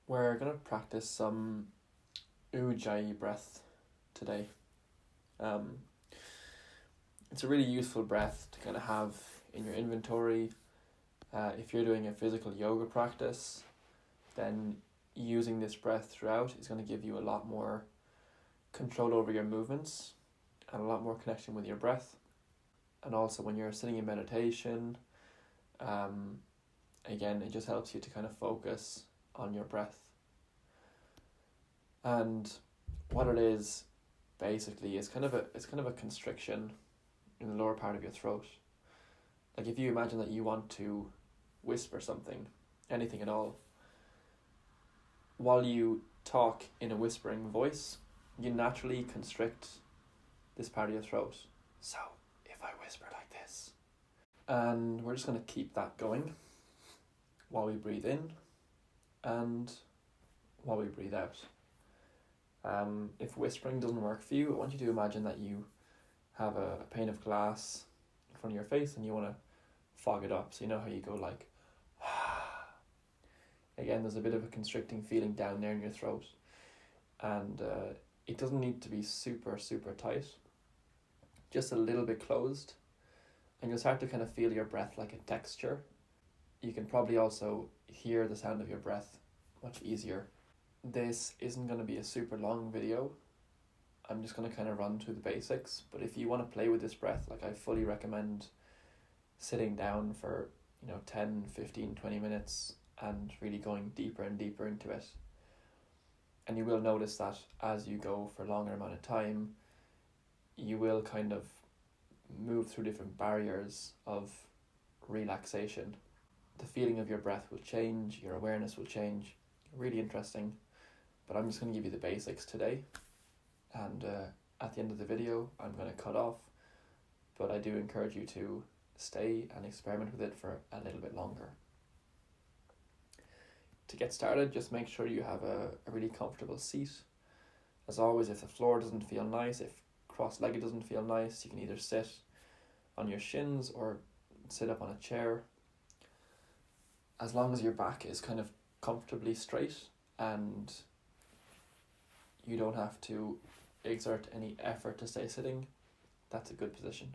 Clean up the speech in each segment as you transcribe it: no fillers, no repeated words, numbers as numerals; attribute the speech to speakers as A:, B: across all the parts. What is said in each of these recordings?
A: We're going to practice some Ujai breath today. It's a really useful breath to kind of have in your inventory. If you're doing a physical yoga practice, then using this breath throughout is going to give you a lot more control over your movements and a lot more connection with your breath. And also when you're sitting in meditation, again, it just helps you to kind of focus on your breath. And what it is basically is kind of a constriction in the lower part of your throat. Like if you imagine that you want to whisper something, anything at all, while you talk in a whispering voice, you naturally constrict this part of your throat. So if I whisper like this, and we're just going to keep that going while we breathe in and while we breathe out. If whispering doesn't work for you, I want you to imagine that you have a pane of glass in front of your face and you want to fog it up. So you know how you go like, again, there's a bit of a constricting feeling down there in your throat. And it doesn't need to be super, super tight. Just a little bit closed. And you'll start to kind of feel your breath like a texture. You can probably also hear the sound of your breath much easier. This isn't going to be a super long video. I'm just going to kind of run through the basics. But if you want to play with this breath, like I fully recommend sitting down for 10, 15, 20 minutes and really going deeper and deeper into it. And you will notice that as you go for a longer amount of time, you will kind of move through different barriers of relaxation. The feeling of your breath will change, your awareness will change. Really interesting. But I'm just going to give you the basics today. And at the end of the video, I'm going to cut off. But I do encourage you to stay and experiment with it for a little bit longer. To get started, just make sure you have a really comfortable seat. As always, if the floor doesn't feel nice, if cross-legged doesn't feel nice, you can either sit on your shins or sit up on a chair. As long as your back is kind of comfortably straight and you don't have to exert any effort to stay sitting, that's a good position.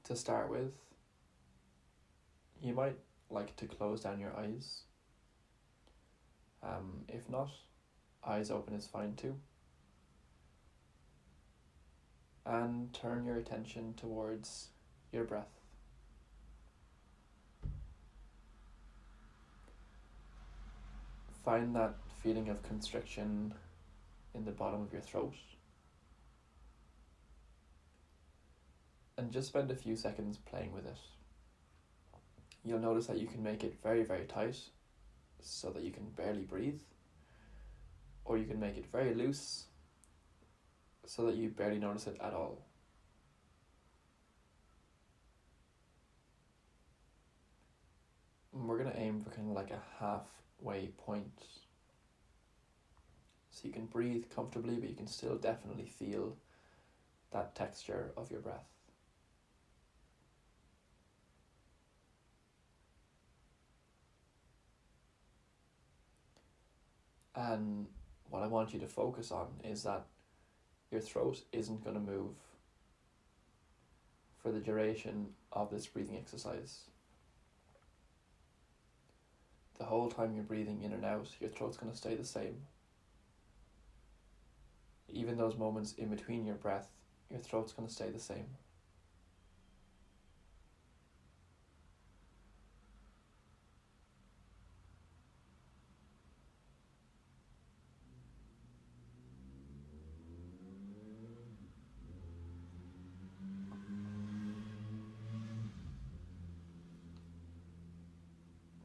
A: To start with, you might like to close down your eyes. If not, eyes open is fine too. And turn your attention towards your breath. Find that feeling of constriction in the bottom of your throat. And just spend a few seconds playing with it. You'll notice that you can make it very, very tight so that you can barely breathe. Or you can make it very loose so that you barely notice it at all. And we're going to aim for kind of like a halfway point. So you can breathe comfortably, but you can still definitely feel that texture of your breath. And what I want you to focus on is that your throat isn't going to move for the duration of this breathing exercise. The whole time you're breathing in and out, your throat's going to stay the same. Even those moments in between your breath, your throat's going to stay the same.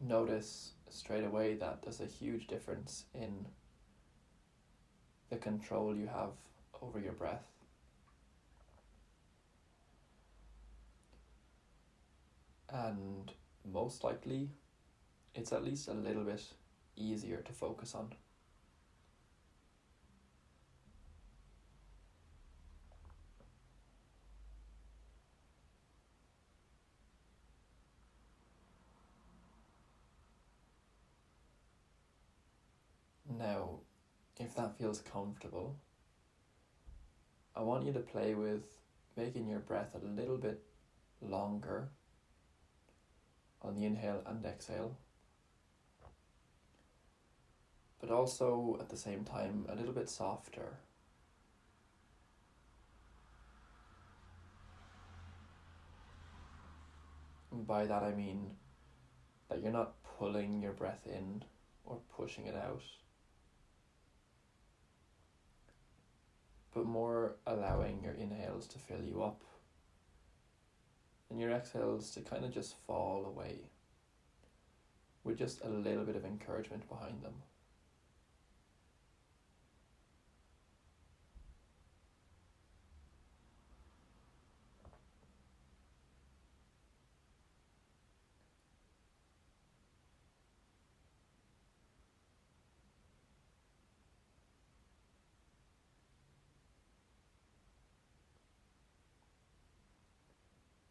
A: Notice straight away that there's a huge difference in the control you have over your breath. And most likely, it's at least a little bit easier to focus on. that feels comfortable, I want you to play with making your breath a little bit longer on the inhale and exhale, but also at the same time a little bit softer. And by that I mean that you're not pulling your breath in or pushing it out, but more allowing your inhales to fill you up and your exhales to kind of just fall away with just a little bit of encouragement behind them.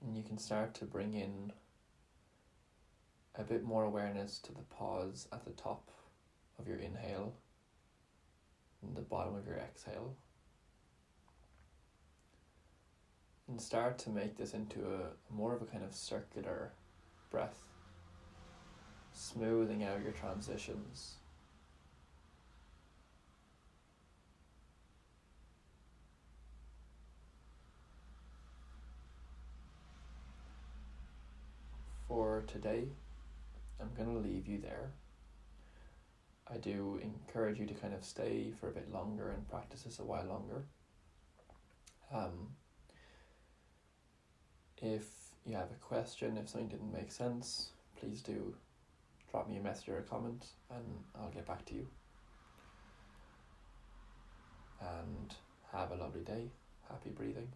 A: And you can start to bring in a bit more awareness to the pause at the top of your inhale and the bottom of your exhale. And start to make this into a more of a kind of circular breath, smoothing out your transitions. For today, I'm going to leave you there. I do encourage you to kind of stay for a bit longer and practice this a while longer. If you have a question, if something didn't make sense, please do drop me a message or a comment and I'll get back to you. And have a lovely day. Happy breathing.